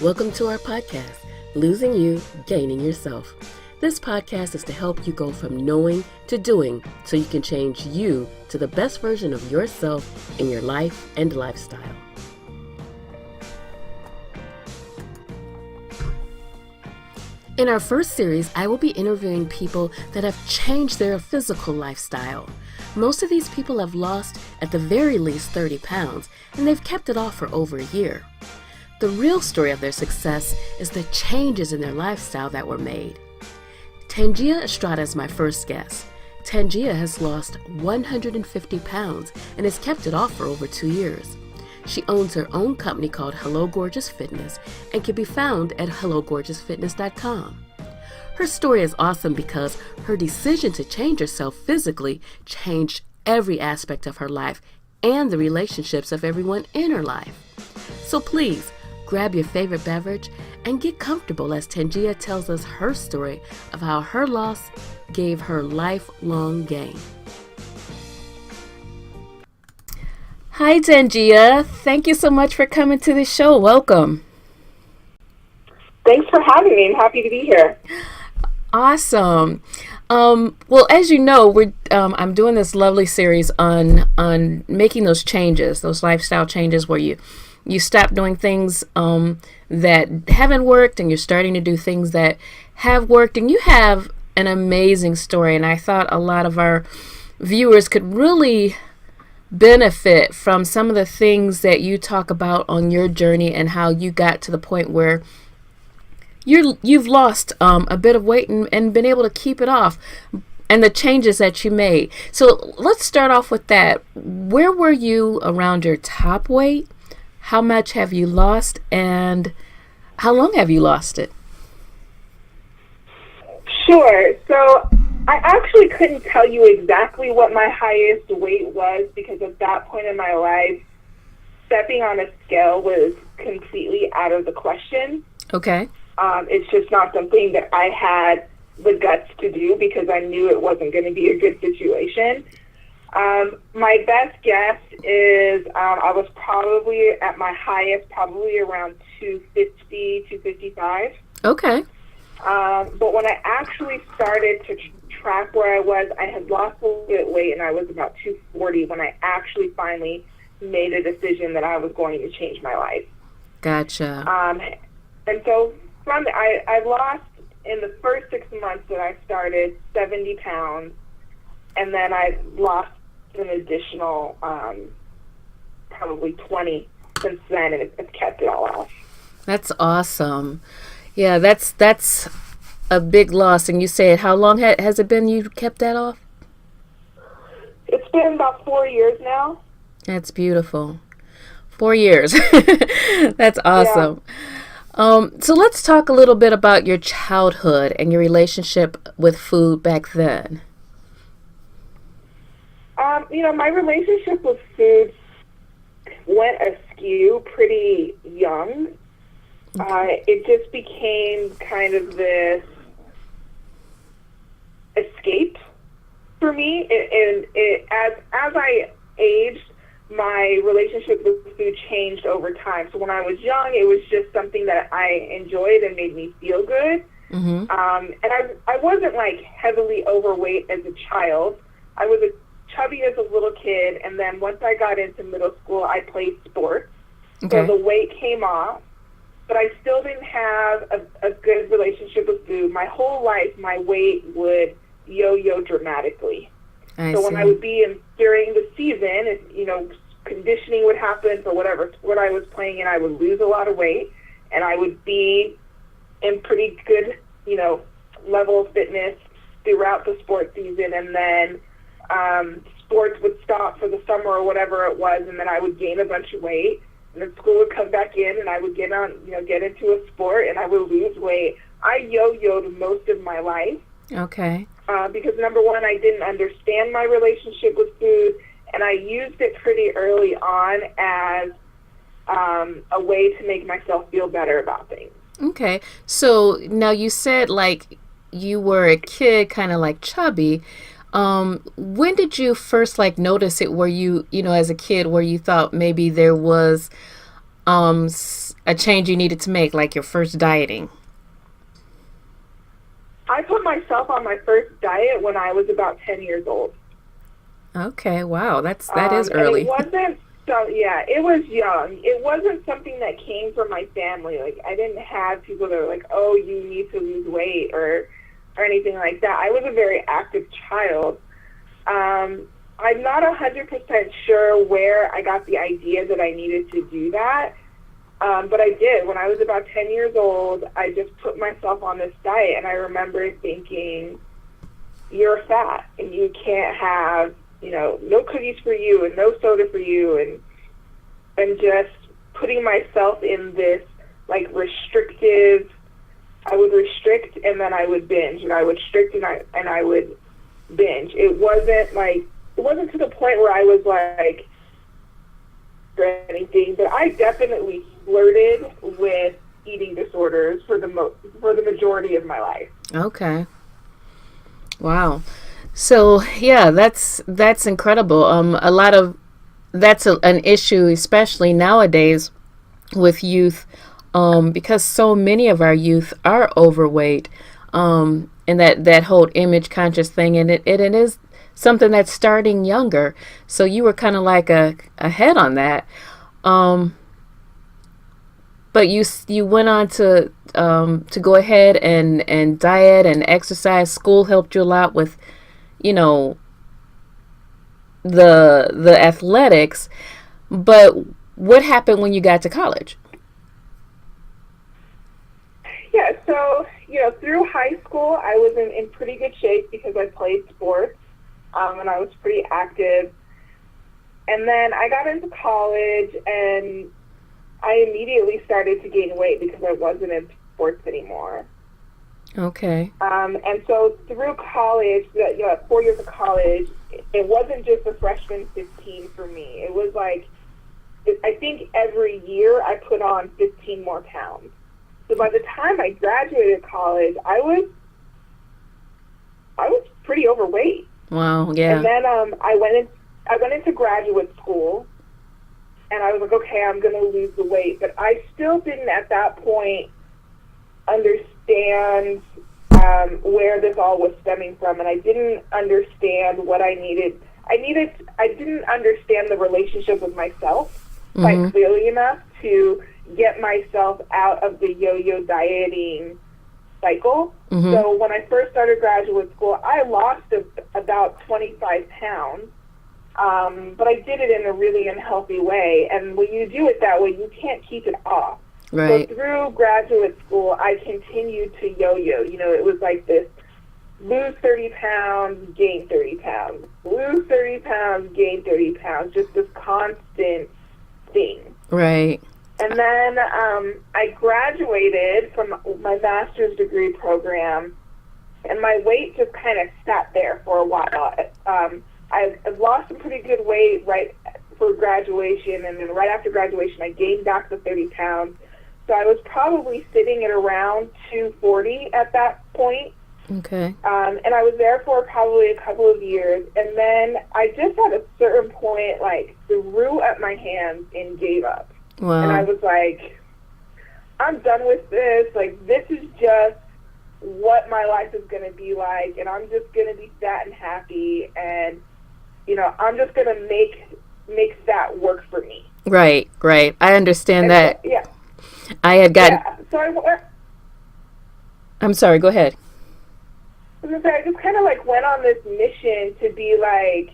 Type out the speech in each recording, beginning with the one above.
Welcome to our podcast, Losing You, Gaining Yourself. This podcast is to help you go from knowing to doing so you can change you to the best version of yourself in your life and lifestyle. In our first series, I will be interviewing people that have changed their physical lifestyle. Most of these people have lost at the very least 30 pounds, and they've kept it off for over a year. The real story of their success is the changes in their lifestyle that were made. Tangia Estrada is my first guest. Tangia has lost 150 pounds and has kept it off for over 2 years. She owns her own company called Hello Gorgeous Fitness and can be found at hellogorgeousfitness.com. Her story is awesome because her decision to change herself physically changed every aspect of her life and the relationships of everyone in her life. So please, grab your favorite beverage and get comfortable as Tangia tells us her story of how her loss gave her lifelong gain. Hi, Tangia. Thank you so much for coming to the show. Welcome. Thanks for having me. I'm happy to be here. Awesome. Well, as you know, I'm doing this lovely series on making those changes, those lifestyle changes where you stop doing things that haven't worked and you're starting to do things that have worked. And you have an amazing story, and I thought a lot of our viewers could really benefit from some of the things that you talk about on your journey and how you got to the point where you've lost a bit of weight and been able to keep it off, and the changes that you made. So let's start off with that. Where were you around your top weight? How much have you lost, and how long have you lost it? Sure. So I actually couldn't tell you exactly what my highest weight was because at that point in my life, stepping on a scale was completely out of the question. Okay. It's just not something that I had the guts to do because I knew it wasn't going to be a good situation. My best guess is I was probably at my highest, probably around 250, 255. Okay. But when I actually started to track where I was, I had lost a little bit of weight and I was about 240 when I actually finally made a decision that I was going to change my life. Gotcha. And so from I lost in the first 6 months that I started 70 pounds, and then I lost an additional probably 20 since then, and it's kept it all off. That's awesome. Yeah, that's a big loss. And you said, how long has it been you kept that off? It's been about 4 years now. That's beautiful. 4 years. That's awesome. Yeah. So let's talk a little bit about your childhood and your relationship with food back then. My relationship with food went askew pretty young. It just became kind of this escape for me. As I aged, my relationship with food changed over time. So when I was young, it was just something that I enjoyed and made me feel good. Mm-hmm. And I wasn't like heavily overweight as a child. I was chubby as a little kid, and then once I got into middle school, I played sports. Okay. So the weight came off, but I still didn't have a good relationship with food. My whole life, my weight would yo-yo dramatically. So when I would be during the season, conditioning would happen for whatever sport I was playing, and I would lose a lot of weight, and I would be in pretty good, level of fitness throughout the sport season, and then sports would stop for the summer or whatever it was, and then I would gain a bunch of weight, and then school would come back in, and I would get into a sport, and I would lose weight. I yo-yoed most of my life. Okay. Because number one, I didn't understand my relationship with food, and I used it pretty early on as a way to make myself feel better about things. Okay. So now you said like you were a kid kind of like chubby. When did you first like notice it where you as a kid where you thought maybe there was a change you needed to make, like your first dieting? I put myself on my first diet when I was about 10 years old. Okay, wow, that is And it early. wasn't so, yeah, it was young. It wasn't something that came from my family. Like, I didn't have people that were like, oh, you need to lose weight or anything like that. I was a very active child. I'm not 100% sure where I got the idea that I needed to do that. But I did. When I was about 10 years old, I just put myself on this diet, and I remember thinking, you're fat, and you can't have, no cookies for you, and no soda for you, and just putting myself in this, like, restrictive, I would restrict, and then I would binge, and I would restrict, and I would binge. It wasn't to the point where I was, like, or anything, but I definitely flirted with eating disorders for the majority of my life. Okay. Wow. So yeah, that's incredible. A lot of that's an issue, especially nowadays with youth, because so many of our youth are overweight, and that whole image conscious thing, and it is something that's starting younger. So you were kind of like ahead on that. But you went on to go ahead and diet and exercise. School helped you a lot with, you know, the athletics. But what happened when you got to college? Yeah, so, through high school, I was in pretty good shape because I played sports, and I was pretty active. And then I got into college, and I immediately started to gain weight because I wasn't in sports anymore. Okay. And so through college, 4 years of college, it wasn't just a freshman 15 for me. It was like, I think every year I put on 15 more pounds. So by the time I graduated college, I was pretty overweight. Wow. Yeah. And then I went into graduate school, and I was like, okay, I'm going to lose the weight. But I still didn't at that point understand where this all was stemming from, and I didn't understand what I needed. I didn't understand the relationship with myself quite clearly enough to get myself out of the yo-yo dieting cycle. So when I first started graduate school, I lost about 25 pounds. But I did it in a really unhealthy way. And when you do it that way, you can't keep it off. Right. So through graduate school, I continued to yo-yo. It was like this: lose 30 pounds, gain 30 pounds. Lose 30 pounds, gain 30 pounds. Just this constant thing. Right. And then I graduated from my master's degree program, and my weight just kind of sat there for a while. I've lost some pretty good weight right for graduation, and then right after graduation, I gained back the 30 pounds. So I was probably sitting at around 240 at that point. Okay. And I was there for probably a couple of years. And then I just at a certain point, like, threw up my hands and gave up. Wow. And I was like, I'm done with this. Like, this is just what my life is going to be like, and I'm just going to be fat and happy, and I'm just going to make fat work for me. Right. I understand And that. So, yeah. I had gotten. Yeah. So I'm sorry. Go ahead. I just kind of like went on this mission to be like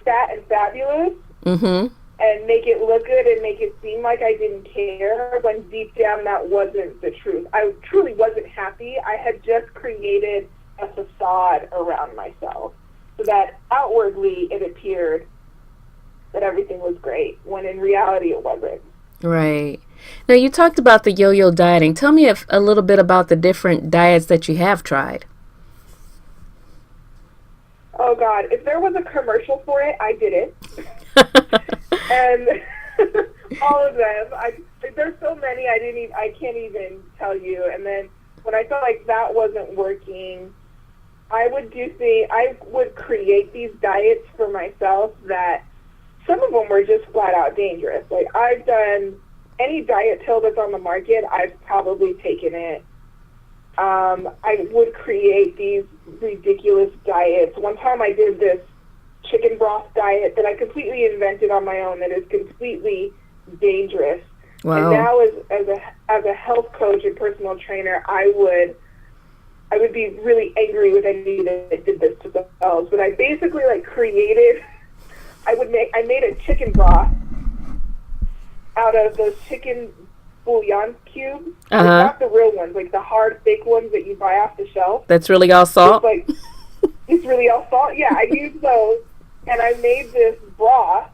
fat and fabulous, and make it look good and make it seem like I didn't care, when deep down that wasn't the truth. I truly wasn't happy. I had just created a facade around myself so that outwardly it appeared that everything was great, when in reality it wasn't. Right. Now, you talked about the yo-yo dieting. Tell me a little bit about the different diets that you have tried. Oh, God. If there was a commercial for it, I did it. And all of them. There's so many I can't even tell you. And then when I felt like that wasn't working, I would create these diets for myself that some of them were just flat out dangerous. Like, I've done any diet pill that's on the market, I've probably taken it. I would create these ridiculous diets. One time I did this chicken broth diet that I completely invented on my own that is completely dangerous. Wow. And now as a health coach and personal trainer, I would be really angry with anybody that did this to themselves. But I basically I made a chicken broth out of those chicken bouillon cubes. Uh-huh. Not the real ones, like the hard, fake ones that you buy off the shelf. That's really all salt? It's really all salt. Yeah, I used those, and I made this broth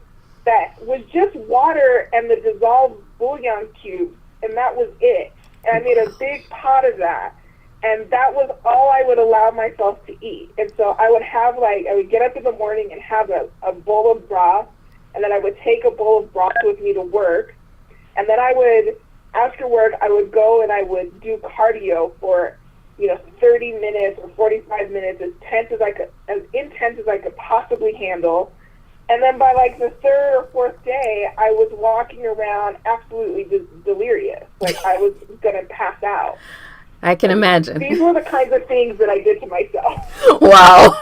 that was just water and the dissolved bouillon cubes, and that was it. And I made a big pot of that, and that was all I would allow myself to eat. And so I would get up in the morning and have a bowl of broth, and then I would take a bowl of broth with me to work, and then after work, I would go and I would do cardio for, 30 minutes or 45 minutes, as intense as I could possibly handle. And then by like the third or fourth day, I was walking around absolutely delirious. Like I was going to pass out. I can imagine. These were the kinds of things that I did to myself. Wow.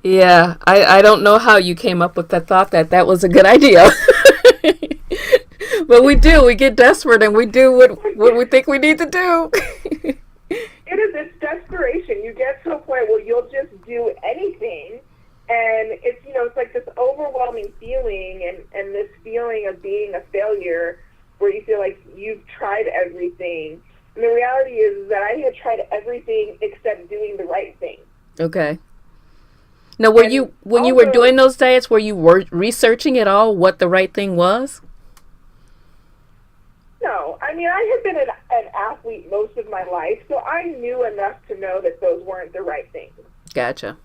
Yeah, I don't know how you came up with that thought that was a good idea. But we get desperate and we do what we think we need to do. It's desperation. You get to a point where you'll just do anything, and it's like this overwhelming feeling and this feeling of being a failure where you feel like you've tried everything. And the reality is that I had tried everything except doing the right thing. Okay. Now, when you were doing those diets, were you researching at all what the right thing was? No. I mean, I had been an athlete most of my life, so I knew enough to know that those weren't the right things. Gotcha.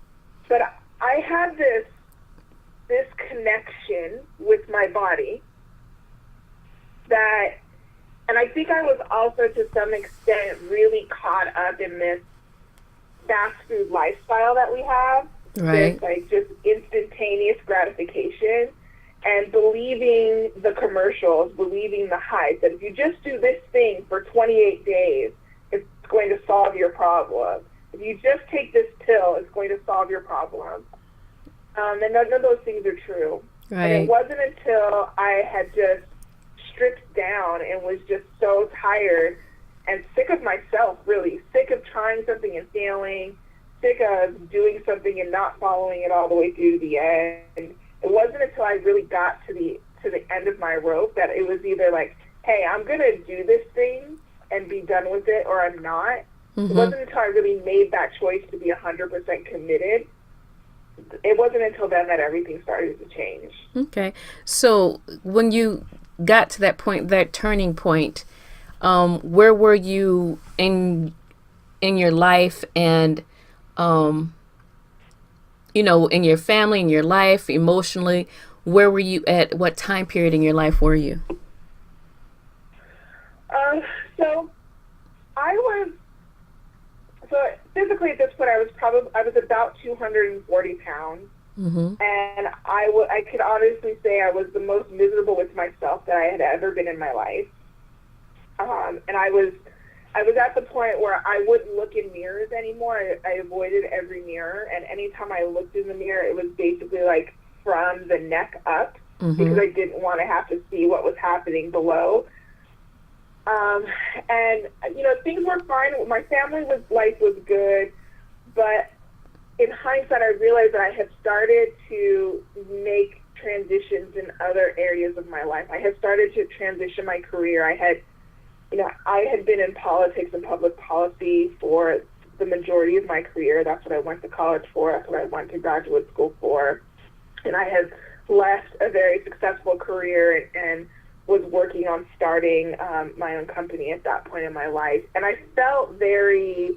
But I had this connection with my body and I think I was also to some extent really caught up in this fast food lifestyle that we have. Right. This, like, just instantaneous gratification, and believing the commercials, believing the hype, that if you just do this thing for 28 days, it's going to solve your problem. If you just take this pill, it's going to solve your problem. And none of those things are true. Right. And it wasn't until I had just stripped down and was just so tired and sick of myself, really, sick of trying something and failing, sick of doing something and not following it all the way through the end. It wasn't until I really got to the end of my rope that it was either like, hey, I'm going to do this thing and be done with it, or I'm not. Mm-hmm. It wasn't until I really made that choice to be 100% committed. It wasn't until then that everything started to change. Okay. So when you got to that point, that turning point, where were you in your life and, in your family, in your life, emotionally? Where were you at? What time period in your life were you? So physically at this point, I was about 240 pounds. Mm-hmm. And I could honestly say I was the most miserable with myself that I had ever been in my life. And I was at the point where I wouldn't look in mirrors anymore. I avoided every mirror, and anytime I looked in the mirror, it was basically like from the neck up, mm-hmm. because I didn't want to have to see what was happening below. And things were fine. My life was good, but in hindsight, I realized that I had started to make transitions in other areas of my life. I had started to transition my career. I had been in politics and public policy for the majority of my career. That's what I went to college for. That's what I went to graduate school for. And I had left a very successful career and was working on starting my own company at that point in my life. And I felt very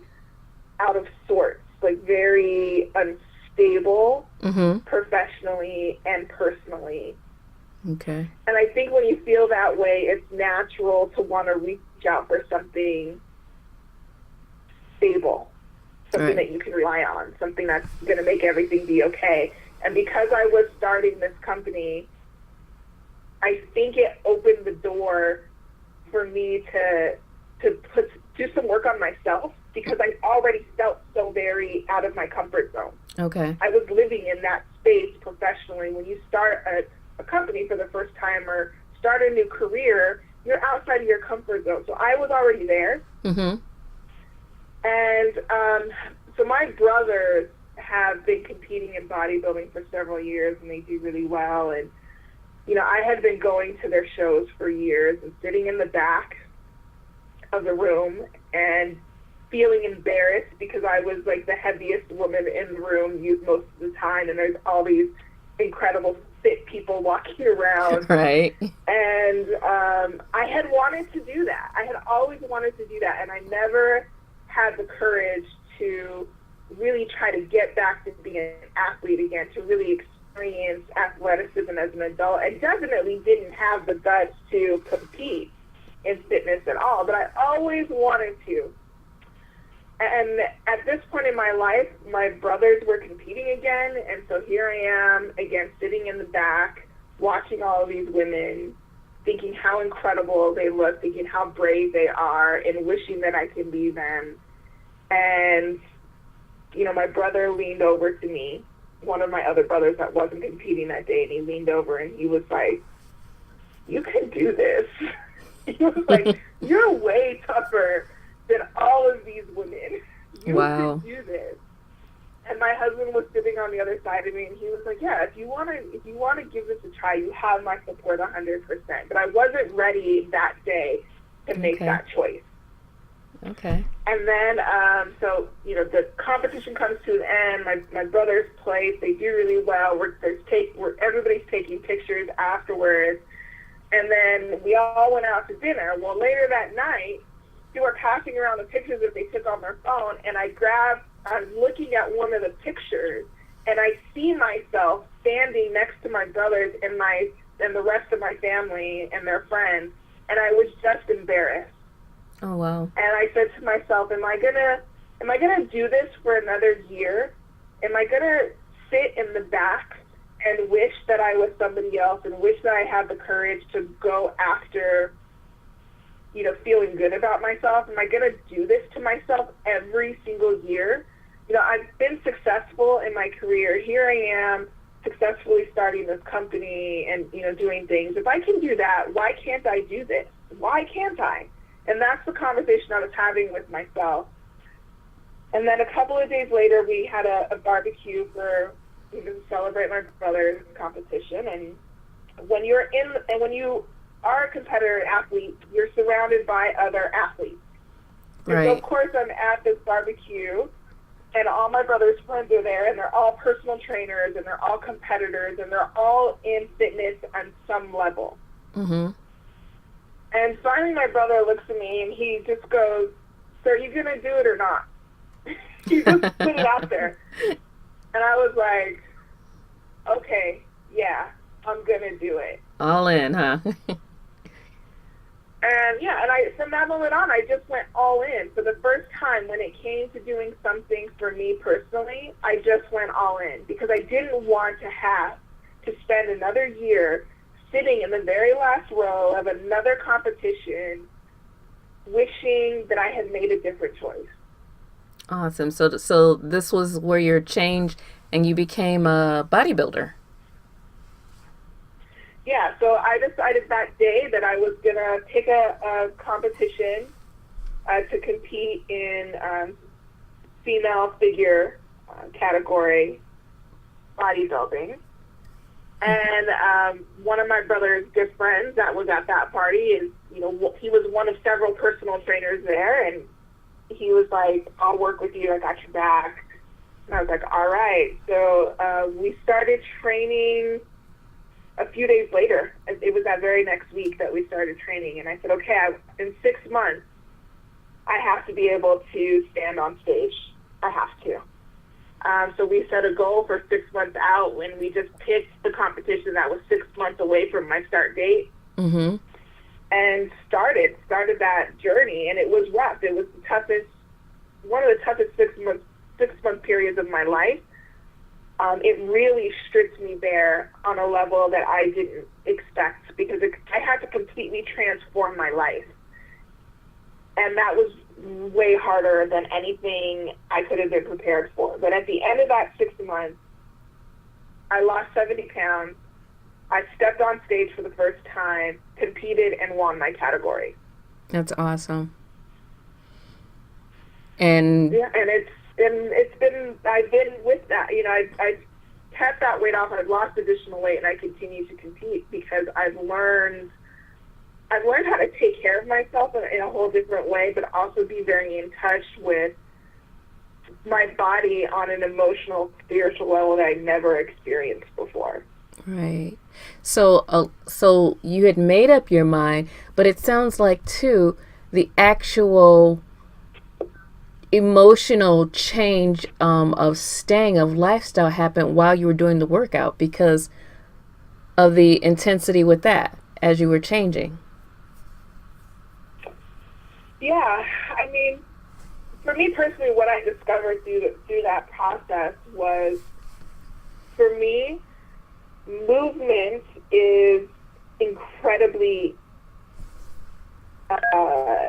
out of sorts, like very unstable, mm-hmm. professionally and personally. Okay. And I think when you feel that way, it's natural to want to reach out for something stable, something that you can rely on, something that's going to make everything be okay. And because I was starting this company, I think it opened the door for me to do some work on myself, because I already felt so very out of my comfort zone. Okay. I was living in that space professionally. When you start a company for the first time or start a new career, you're outside of your comfort zone. So I was already there. Mm-hmm. And so my brothers have been competing in bodybuilding for several years, and they do really well. And, you know, I had been going to their shows for years and sitting in the back of the room and feeling embarrassed because I was like the heaviest woman in the room most of the time, and there's all these incredible fit people walking around. Right. And I had wanted to do that. I had always wanted to do that, and I never had the courage to really try to get back to being an athlete again, to really experience athleticism as an adult. I definitely didn't have the guts to compete in fitness at all, but I always wanted to. And at this point in my life, my brothers were competing again, and so here I am again sitting in the back, watching all of these women, thinking how incredible they look, thinking how brave they are, and wishing that I could be them. And, you know, my brother leaned over to me, one of my other brothers that wasn't competing that day, and he leaned over and he was like, "You can do this." He was like, "You're way tougher than all of these women. You Wow. can do this." And my husband was sitting on the other side of me, and he was like, "Yeah, if you want to give this a try, you have my support 100%." But I wasn't ready that day to make that choice. Okay. And then, so, you know, the competition comes to an end. My brothers place. They do really well. Everybody's taking pictures afterwards. And then we all went out to dinner. Well, later that night, they were passing around the pictures that they took on their phone, and I'm looking at one of the pictures, and I see myself standing next to my brothers and the rest of my family and their friends, and I was just embarrassed. Oh, wow. And I said to myself, am I gonna do this for another year? Am I gonna sit in the back and wish that I was somebody else and wish that I had the courage to go after, you know, feeling good about myself? Am I going to do this to myself every single year? You know, I've been successful in my career. Here I am successfully starting this company and, you know, doing things. If I can do that, why can't I do this? Why can't I? And that's the conversation I was having with myself. And then a couple of days later, we had a barbecue to celebrate my brother's competition. And when you are a competitor athlete, you're surrounded by other athletes. And Right. so, of course, I'm at this barbecue, and all my brother's friends are there, and they're all personal trainers, and they're all competitors, and they're all in fitness on some level. Mm-hmm. And finally, my brother looks at me, and he just goes, "So are you going to do it or not?" He just put it out there. And I was like, okay, yeah, I'm going to do it. All in, huh? And from that moment on, I just went all in. For the first time, when it came to doing something for me personally, I just went all in, because I didn't want to have to spend another year sitting in the very last row of another competition wishing that I had made a different choice. Awesome. So this was where your change and you became a bodybuilder. Yeah, so I decided that day that I was going to pick a competition to compete in female figure category bodybuilding. And one of my brother's good friends that was at that party, is, you know, he was one of several personal trainers there, and he was like, "I'll work with you, I got your back." And I was like, all right. So we started training a few days later. It was that very next week that we started training. And I said, okay, in 6 months, I have to be able to stand on stage. I have to. So we set a goal for 6 months out, when we just picked the competition that was 6 months away from my start date. Mm-hmm. And started that journey. And it was rough. It was one of the toughest 6 month periods of my life. it really stripped me bare on a level that I didn't expect, because I had to completely transform my life. And that was way harder than anything I could have been prepared for. But at the end of that 6 months, I lost 70 pounds. I stepped on stage for the first time, competed, and won my category. That's awesome. And yeah, and it's been, I've been with that. You know, I've kept that weight off, and I've lost additional weight, and I continue to compete because I've learned how to take care of myself in a whole different way, but also be very in touch with my body on an emotional, spiritual level that I never experienced before. Right. So you had made up your mind, but it sounds like too the actual emotional change of staying of lifestyle happened while you were doing the workout because of the intensity with that as you were changing. Yeah, I mean, for me personally, what I discovered through that process was, for me, movement is incredibly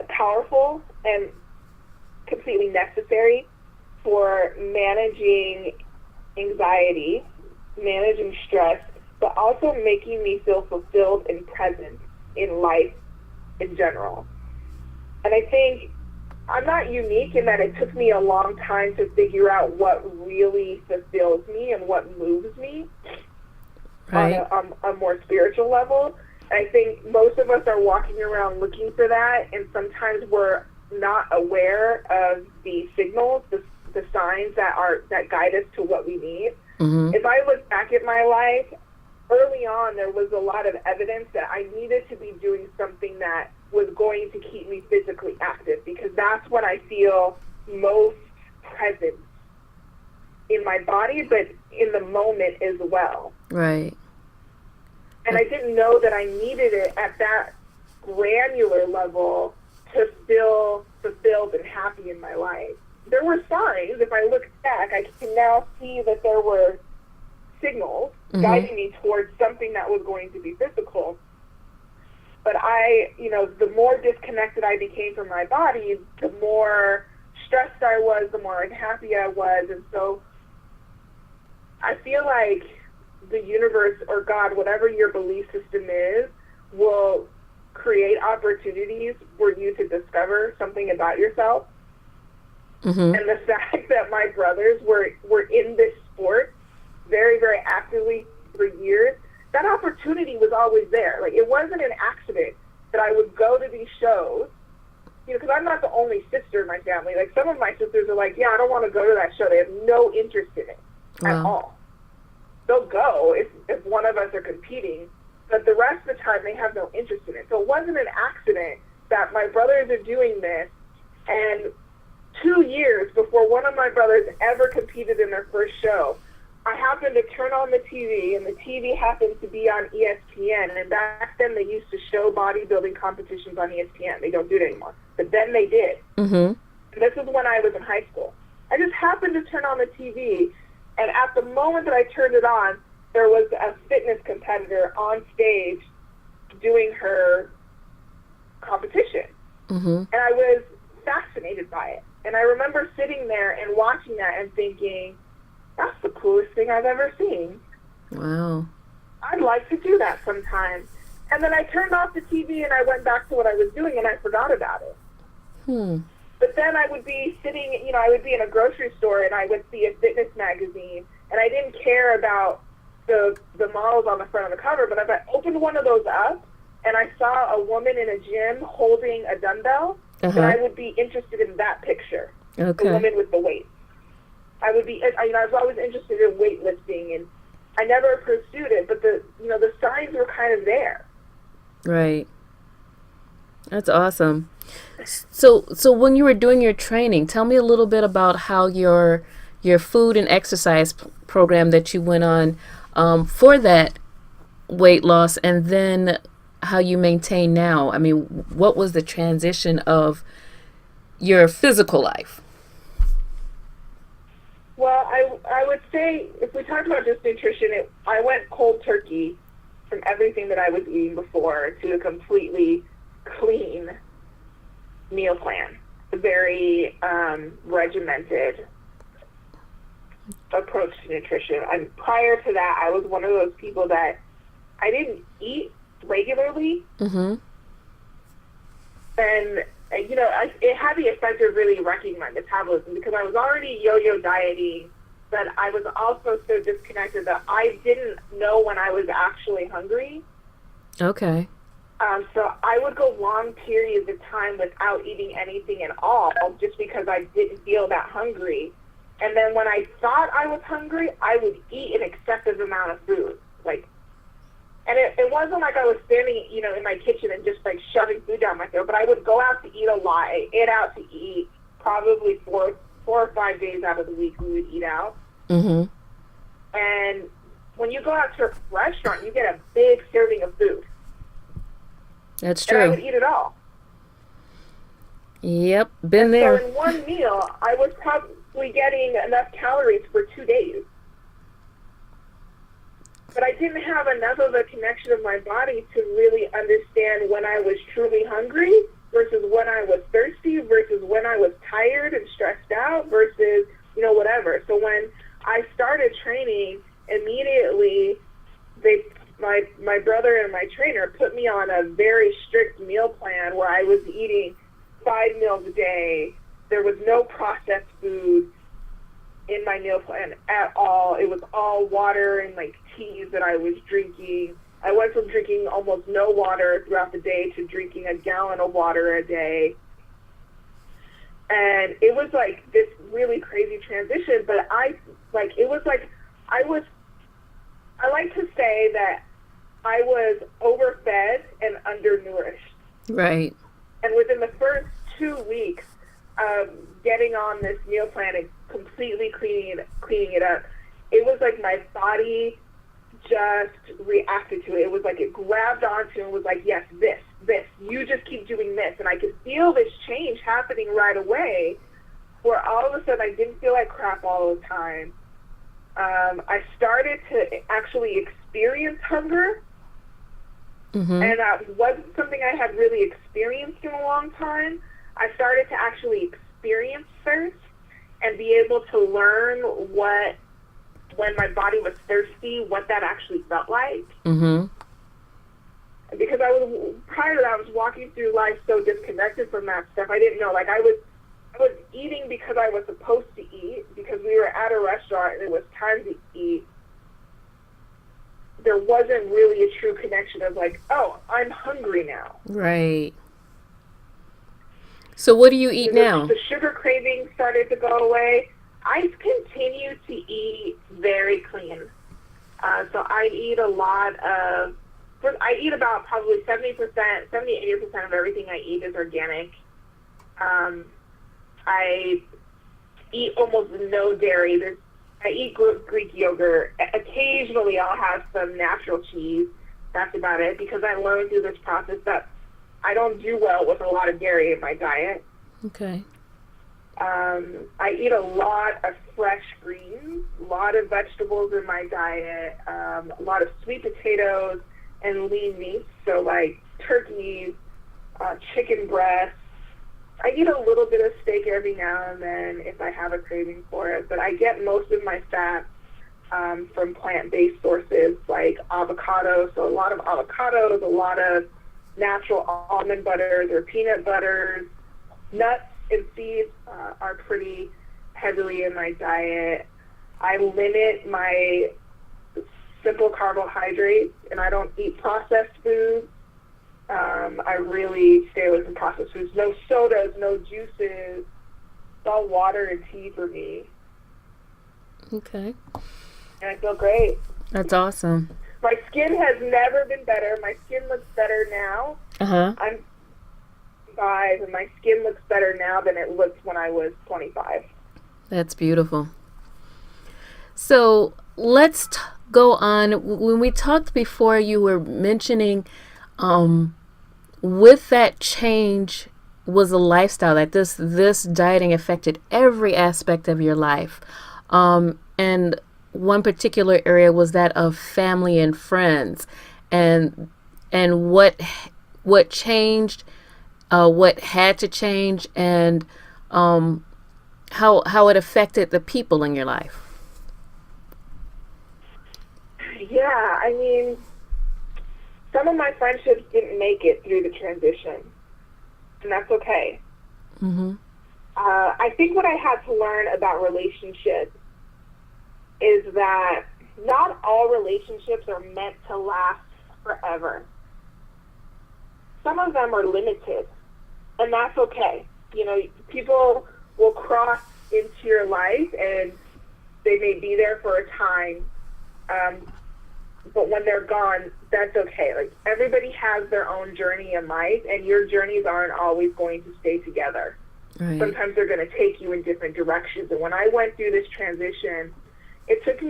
powerful and completely necessary for managing anxiety, managing stress, but also making me feel fulfilled and present in life in general. And I think I'm not unique in that it took me a long time to figure out what really fulfills me and what moves me on a more spiritual level. I think most of us are walking around looking for that, and sometimes we're not aware of the signals, the signs that guide us to what we need. Mm-hmm. If I look back at my life, early on there was a lot of evidence that I needed to be doing something that was going to keep me physically active, because that's when I feel most present in my body, but in the moment as well. Right. And I didn't know that I needed it at that granular level to feel fulfilled and happy in my life. There were signs. If I look back, I can now see that there were signals mm-hmm. guiding me towards something that was going to be physical. But the more disconnected I became from my body, the more stressed I was, the more unhappy I was. And so I feel like the universe or God, whatever your belief system is, will create opportunities for you to discover something about yourself. Mm-hmm. And the fact that my brothers were in this sport very, very actively for years, that opportunity was always there. Like, it wasn't an accident that I would go to these shows, because I'm not the only sister in my family. Like, some of my sisters are like, yeah, I don't want to go to that show. They have no interest in it at all. They'll go if one of us are competing, but the rest of the time they have no interest in it. So it wasn't an accident that my brothers are doing this, and 2 years before one of my brothers ever competed in their first show, I happened to turn on the TV, and the TV happened to be on ESPN. And back then, they used to show bodybuilding competitions on ESPN. They don't do it anymore. But then they did. Mm-hmm. And this is when I was in high school. I just happened to turn on the TV, and at the moment that I turned it on, there was a fitness competitor on stage doing her competition. Mm-hmm. And I was fascinated by it. And I remember sitting there and watching that and thinking, that's the coolest thing I've ever seen. Wow. I'd like to do that sometime. And then I turned off the TV and I went back to what I was doing, and I forgot about it. But then I would be sitting, I would be in a grocery store and I would see a fitness magazine, and I didn't care about the models on the front of the cover, but if I opened one of those up and I saw a woman in a gym holding a dumbbell, then I would be interested in that picture. Okay. The woman with the weight. I was always interested in weightlifting, and I never pursued it, but the signs were kind of there. Right. That's awesome. So when you were doing your training, tell me a little bit about how your food and exercise program that you went on for that weight loss, and then how you maintain now. I mean, what was the transition of your physical life? Well, I would say if we talk about just nutrition, I went cold turkey from everything that I was eating before to a completely clean meal plan, a very regimented approach to nutrition. And prior to that, I was one of those people that I didn't eat regularly. Mm-hmm. And, it had the effect of really wrecking my metabolism because I was already yo-yo dieting, but I was also so disconnected that I didn't know when I was actually hungry. Okay. So I would go long periods of time without eating anything at all just because I didn't feel that hungry. And then when I thought I was hungry, I would eat an excessive amount of food. And it wasn't like I was standing, in my kitchen and just shoving food down my throat, but I would go out to eat a lot. I ate out to eat probably 4 or 5 days out of the week we would eat out. Mm-hmm. And when you go out to a restaurant, you get a big serving of food. That's true. And I would eat it all. Yep, been there. So in one meal, I was probably getting enough calories for 2 days. But I didn't have enough of a connection of my body to really understand when I was truly hungry versus when I was thirsty versus when I was tired and stressed out versus, whatever. So when I started training, immediately my brother and my trainer put me on a very strict meal plan where I was eating 5 meals a day. There was no processed food in my meal plan at all. It was all water and teas that I was drinking. I went from drinking almost no water throughout the day to drinking a gallon of water a day. And it was this really crazy transition, but I like to say that I was overfed and undernourished. Right. And within the first 2 weeks of getting on this meal plan and completely cleaning it up, it was like my body just reacted to it. It was like it grabbed onto and was like, yes, this, you just keep doing this. And I could feel this change happening right away where all of a sudden I didn't feel like crap all the time. I started to actually experience hunger. Mm-hmm. And that wasn't something I had really experienced in a long time. I started to actually experience thirst and be able to learn when my body was thirsty, what that actually felt like. Mm-hmm. Because prior to that, I was walking through life so disconnected from that stuff. I didn't know, I was eating because I was supposed to eat, because we were at a restaurant and it was time to eat. There wasn't really a true connection of oh, I'm hungry now. Right. So what do you eat now? The sugar craving started to go away. I continue to eat very clean. So I eat about probably 70-80% of everything I eat is organic. I eat almost no dairy. I eat Greek yogurt. Occasionally I'll have some natural cheese. That's about it, because I learned through this process that I don't do well with a lot of dairy in my diet. Okay. I eat a lot of fresh greens, a lot of vegetables in my diet, a lot of sweet potatoes and lean meats, so turkeys, chicken breasts. I eat a little bit of steak every now and then if I have a craving for it, but I get most of my fats from plant-based sources like avocados, so a lot of avocados, a lot of natural almond butters or peanut butters. Nuts and seeds are pretty heavily in my diet. I limit my simple carbohydrates, and I don't eat processed foods. I really stay away from processed foods. No sodas, no juices. It's all water and tea for me. Okay. And I feel great. That's awesome. My skin has never been better. My skin looks better now. Uh-huh. I'm 5, and my skin looks better now than it looked when I was 25. That's beautiful. So let's go on. When we talked before, you were mentioning with that change was a lifestyle, that this dieting affected every aspect of your life. And one particular area was that of family and friends, and what changed, what had to change, and how it affected the people in your life. Yeah, I mean, some of my friendships didn't make it through the transition, and that's okay. Mm-hmm. I think what I had to learn about relationships is that not all relationships are meant to last forever. Some of them are limited, and that's okay. You know, people will cross into your life, and they may be there for a time, but when they're gone, that's okay. Like, everybody has their own journey in life, and your journeys aren't always going to stay together. Right. Sometimes they're going to take you in different directions. And when I went through this transition, it took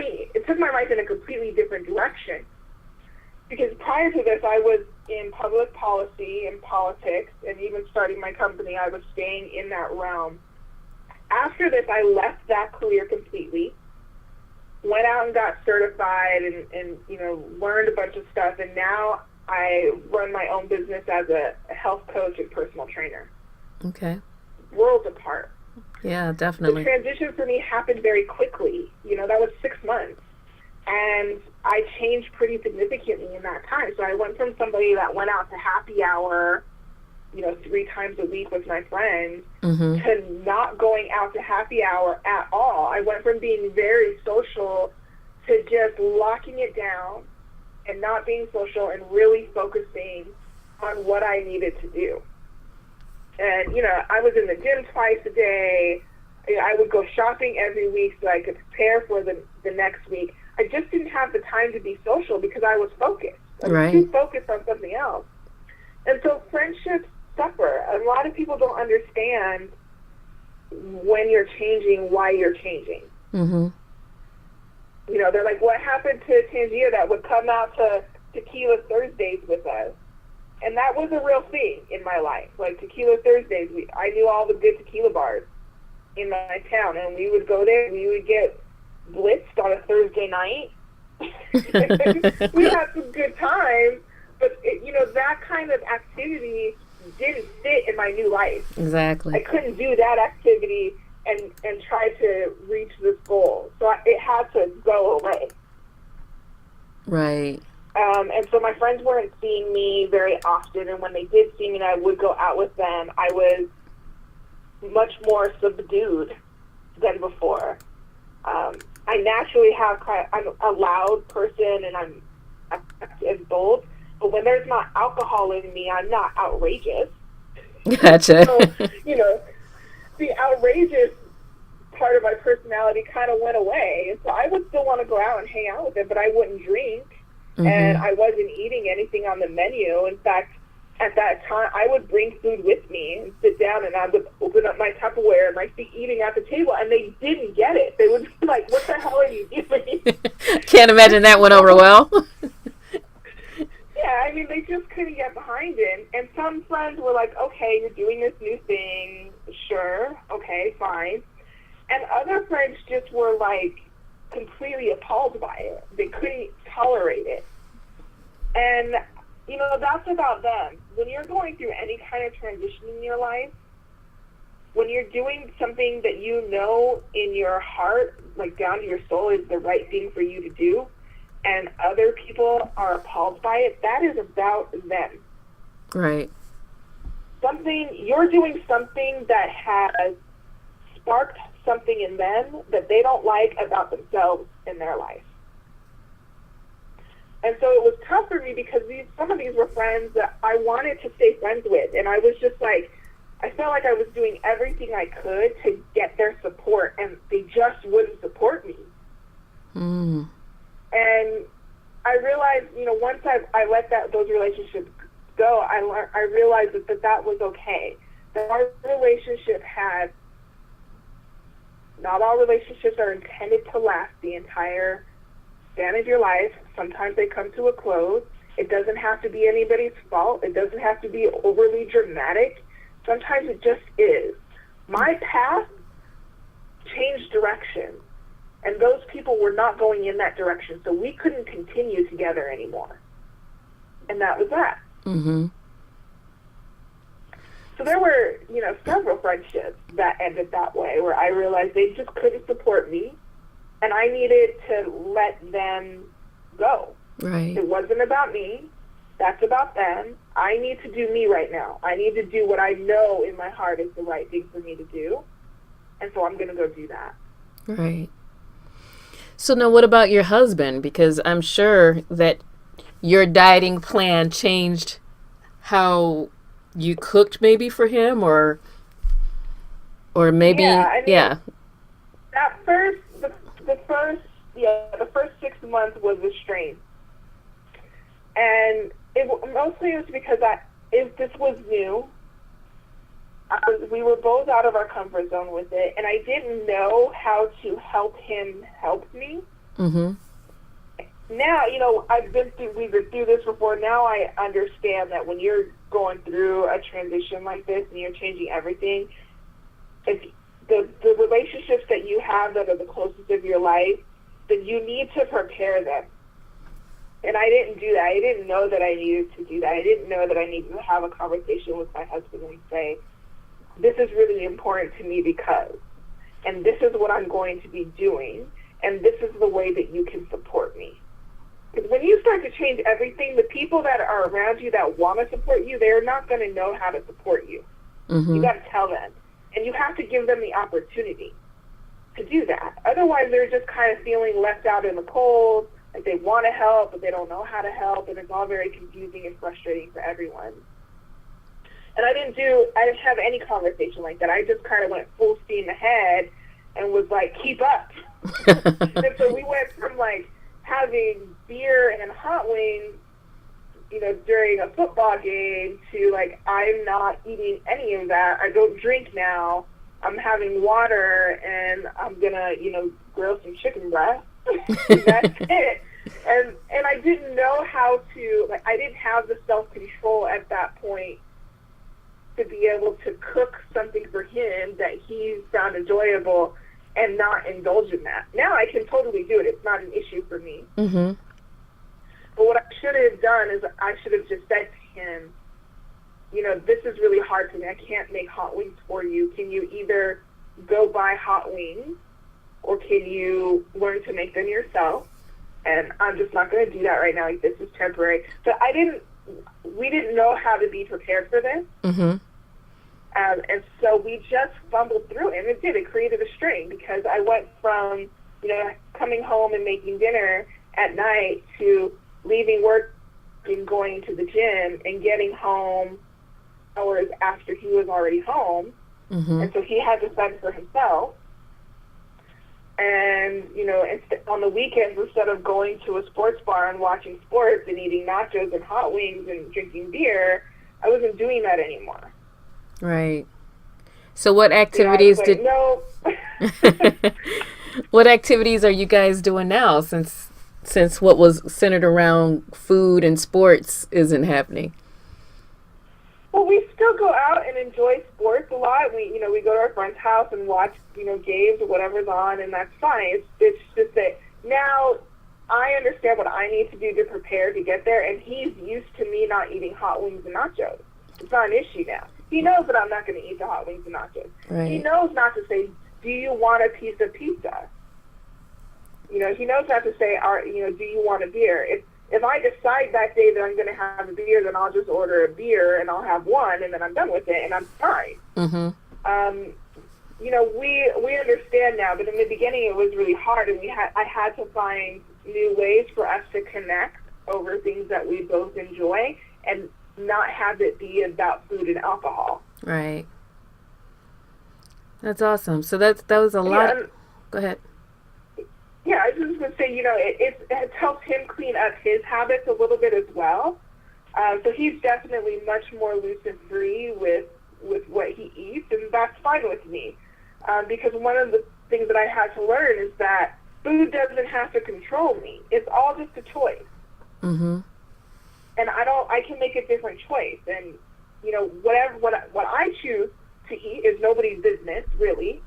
my life in a completely different direction. Because prior to this, I was in public policy and politics, and even starting my company, I was staying in that realm. After this, I left that career completely, went out and got certified and you know, learned a bunch of stuff, and now I run my own business as a health coach and personal trainer. Okay. Worlds apart. Yeah, definitely. The transition for me happened very quickly. You know, that was 6 months. And I changed pretty significantly in that time. So I went from somebody that went out to happy hour, you know, 3 times a week with my friends, Mm-hmm. to not going out to happy hour at all. I went from being very social to just locking it down and not being social and really focusing on what I needed to do. And, you know, I was in the gym twice a day. I would go shopping every week so I could prepare for the next week. I just didn't have the time to be social because I was focused. I was too focused on something else. And so friendships suffer. A lot of people don't understand when you're changing, why you're changing. Mm-hmm. You know, they're like, what happened to Tangia that would come out to Tequila Thursdays with us? And that was a real thing in my life. Like, Tequila Thursdays, I knew all the good tequila bars in my town, and we would go there, and we would get blitzed on a Thursday night. We had some good times, but, you know, that kind of activity didn't fit in my new life. Exactly. I couldn't do that activity and try to reach this goal. So it had to go away. Right. And so my friends weren't seeing me very often, and when they did see me and I would go out with them, I was much more subdued than before. I naturally I'm a loud person, and I'm and bold, but when there's not alcohol in me, I'm not outrageous. Gotcha. So, you know, the outrageous part of my personality kind of went away, and so I would still want to go out and hang out with them, but I wouldn't drink. Mm-hmm. And I wasn't eating anything on the menu. In fact, at that time, I would bring food with me and sit down, and I would open up my Tupperware and be eating at the table, and they didn't get it. They would be like, what the hell are you doing? Can't imagine that went over well. Yeah, I mean, they just couldn't get behind it. And some friends were like, okay, you're doing this new thing. Sure. Okay, fine. And other friends just were like completely appalled by it. They couldn't tolerate it. And, you know, that's about them. When you're going through any kind of transition in your life, when you're doing something that you know in your heart, like down to your soul, is the right thing for you to do, and other people are appalled by it, that is about them. Right. You're doing something that has sparked something in them that they don't like about themselves in their life. And so it was tough for me because some of these were friends that I wanted to stay friends with, and I was just like, I felt like I was doing everything I could to get their support, and they just wouldn't support me. Mm. And I realized, you know, once I let those relationships go, I realized that was okay. That our relationship not all relationships are intended to last the entire span of your life. Sometimes they come to a close. It doesn't have to be anybody's fault. It doesn't have to be overly dramatic. Sometimes it just is. My path changed direction. And those people were not going in that direction, so we couldn't continue together anymore. And that was that. Mm-hmm. So there were, several friendships that ended that way, where I realized they just couldn't support me, and I needed to let them go. Right. It wasn't about me. That's about them. I need to do me right now. I need to do what I know in my heart is the right thing for me to do, and so I'm going to go do that. Right. So now what about your husband? Because I'm sure that your dieting plan changed how you cooked maybe for him, or maybe, that the first 6 months was a strain. And mostly it was because this was new. We were both out of our comfort zone with it, and I didn't know how to help him help me. Mm-hmm. Now, we've been through this before. Now I understand that when you're going through a transition like this and you're changing everything, if the relationships that you have that are the closest of your life, then you need to prepare them. And I didn't do that. I didn't know that I needed to do that. I didn't know that I needed to have a conversation with my husband and say, this is really important to me because, and this is what I'm going to be doing, and this is the way that you can support me. Because when you start to change everything, the people that are around you that want to support you, they're not going to know how to support you. Mm-hmm. You got to tell them. And you have to give them the opportunity to do that. Otherwise, they're just kind of feeling left out in the cold, like they want to help, but they don't know how to help, and it's all very confusing and frustrating for everyone. And I didn't have any conversation like that. I just kind of went full steam ahead and was like, keep up. And so we went from like having beer and hot wings, during a football game to like, I'm not eating any of that. I don't drink now. I'm having water and I'm gonna, grill some chicken breast. That's it. And I didn't know how to, like, I didn't have the self-control at that point to be able to cook something for him that he found enjoyable and not indulge in that. Now I can totally do it. It's not an issue for me. Mm-hmm. But what I should have done is I should have just said to him, this is really hard for me. I can't make hot wings for you. Can you either go buy hot wings or can you learn to make them yourself? And I'm just not going to do that right now. Like, this is temporary. So we didn't know how to be prepared for this. Mm-hmm. And so we just fumbled through it, and it created a strain because I went from, coming home and making dinner at night to leaving work and going to the gym and getting home hours after he was already home. Mm-hmm. And so he had to fend for himself. And, on the weekends, instead of going to a sports bar and watching sports and eating nachos and hot wings and drinking beer, I wasn't doing that anymore. Right. So what activities No. What activities are you guys doing now since what was centered around food and sports isn't happening? Well, we still go out and enjoy sports a lot. We go to our friend's house and watch, games or whatever's on, and that's fine. It's just that now I understand what I need to do to prepare to get there, and he's used to me not eating hot wings and nachos. It's not an issue now. He knows that I'm not going to eat the hot wings and nachos. Right. He knows not to say, do you want a piece of pizza? He knows not to say, do you want a beer? If I decide that day that I'm going to have a beer, then I'll just order a beer and I'll have one, and then I'm done with it, and I'm fine. Mm-hmm. We understand now, but in the beginning it was really hard, and I had to find new ways for us to connect over things that we both enjoy and not have it be about food and alcohol. Right. That's awesome. So that was a lot. Go ahead. Yeah, I was just going to say, it helps him clean up his habits a little bit as well. So he's definitely much more loose and free with what he eats, and that's fine with me. Because one of the things that I had to learn is that food doesn't have to control me. It's all just a choice. Mm-hmm. And I can make a different choice. And, what I choose to eat is nobody's business, really.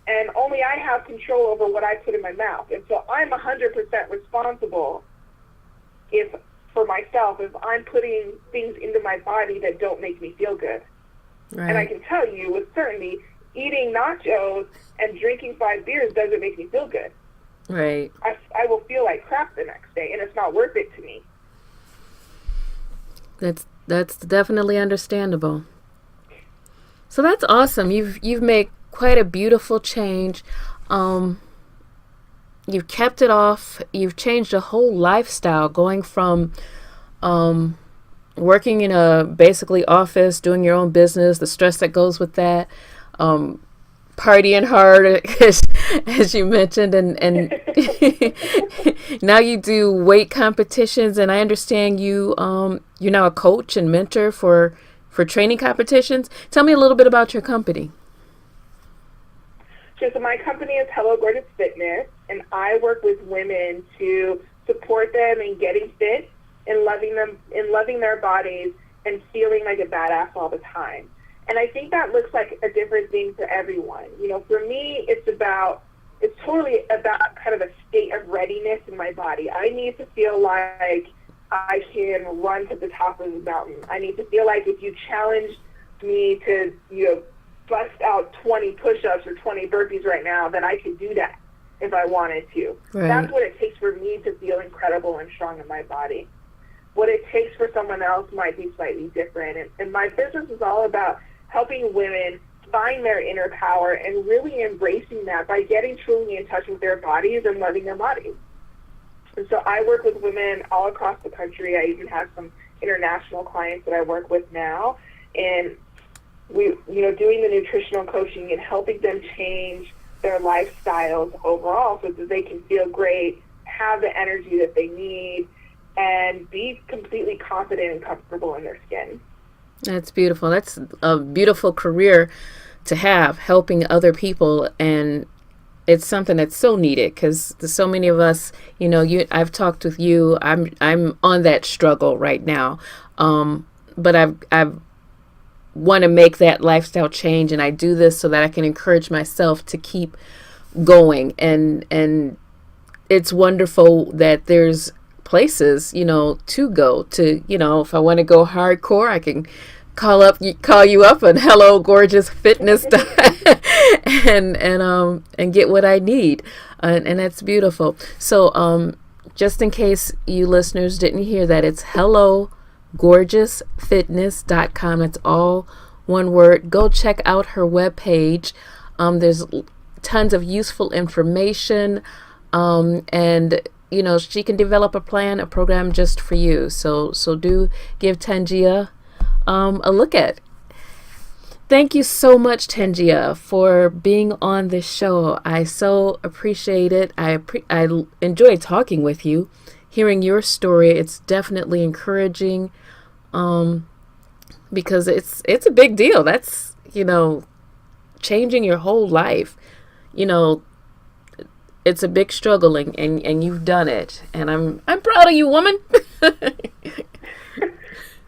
and only I have control over what I put in my mouth. And so I'm 100% responsible for myself if I'm putting things into my body that don't make me feel good. Right. And I can tell you with certainty, eating nachos and drinking 5 beers doesn't make me feel good. Right. I will feel like crap the next day, and it's not worth it to me. That's definitely understandable. So that's awesome. You've made quite a beautiful change. You've kept it off. You've changed a whole lifestyle, going from working in a basically office, doing your own business, the stress that goes with that, partying hard, as you mentioned, and now you do weight competitions. And I understand you're now a coach and mentor for training competitions. Tell me a little bit about your company. Sure. So my company is Hello Gorgeous Fitness, and I work with women to support them in getting fit and loving their bodies and feeling like a badass all the time. And I think that looks like a different thing for everyone. You know, for me, it's totally about kind of a state of readiness in my body. I need to feel like I can run to the top of the mountain. I need to feel like if you challenge me to, bust out 20 push-ups or 20 burpees right now, then I could do that if I wanted to. Right. That's what it takes for me to feel incredible and strong in my body. What it takes for someone else might be slightly different. And my business is all about helping women find their inner power and really embracing that by getting truly in touch with their bodies and loving their bodies. And so I work with women all across the country. I even have some international clients that I work with now. And doing the nutritional coaching and helping them change their lifestyles overall so that they can feel great, have the energy that they need, and be completely confident and comfortable in their skin. That's beautiful. That's a beautiful career to have, helping other people. And it's something that's so needed because so many of us, I've talked with you. I'm on that struggle right now. But I've want to make that lifestyle change, and I do this so that I can encourage myself to keep going. And it's wonderful that there's places, to go to, if I want to go hardcore, I can call you up on Hello Gorgeous Fitness and get what I need. And that's beautiful. So, just in case you listeners didn't hear that, it's HelloGorgeousFitness.com. It's all one word. Go check out her webpage. There's tons of useful information. And she can develop a program just for you. So do give Tangia a look at. Thank you so much, Tangia, for being on this show. I so appreciate it. I enjoy talking with you, hearing your story. It's definitely encouraging, because it's a big deal. That's, changing your whole life. It's a big struggle, and you've done it. And I'm proud of you, woman.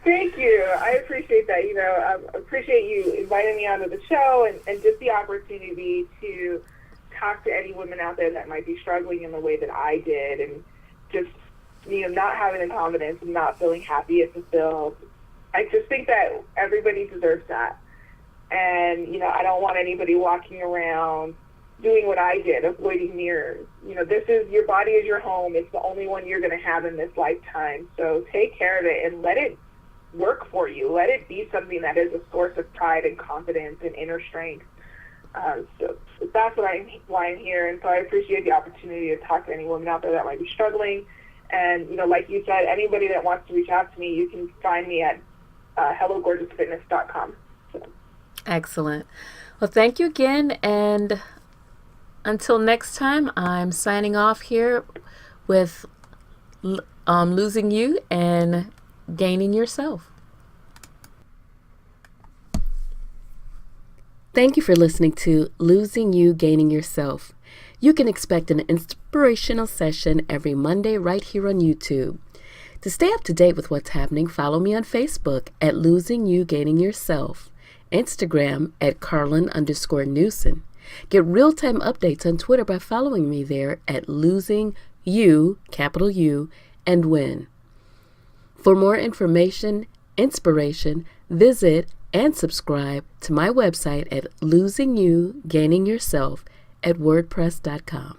Thank you. I appreciate that. I appreciate you inviting me onto the show and just the opportunity to talk to any women out there that might be struggling in the way that I did, and just, not having the confidence and not feeling happy and fulfilled. I just think that everybody deserves that. And, I don't want anybody walking around doing what I did, avoiding mirrors. Your body is your home. It's the only one you're going to have in this lifetime. So take care of it and let it work for you. Let it be something that is a source of pride and confidence and inner strength. So that's why I'm here. And so I appreciate the opportunity to talk to any woman out there that might be struggling. And, like you said, anybody that wants to reach out to me, you can find me at HelloGorgeousFitness.com. So. Excellent. Well, thank you again. And until next time, I'm signing off here with Losing You and Gaining Yourself. Thank you for listening to Losing You, Gaining Yourself. You can expect an inspirational session every Monday right here on YouTube. To stay up to date with what's happening, follow me on Facebook at Losing You, Gaining Yourself, Instagram at Carlin_Newson, Get real-time updates on Twitter by following me there at Losing You, capital U, and Win. For more information, inspiration, visit and subscribe to my website at LosingYou, Gaining Yourself at WordPress.com.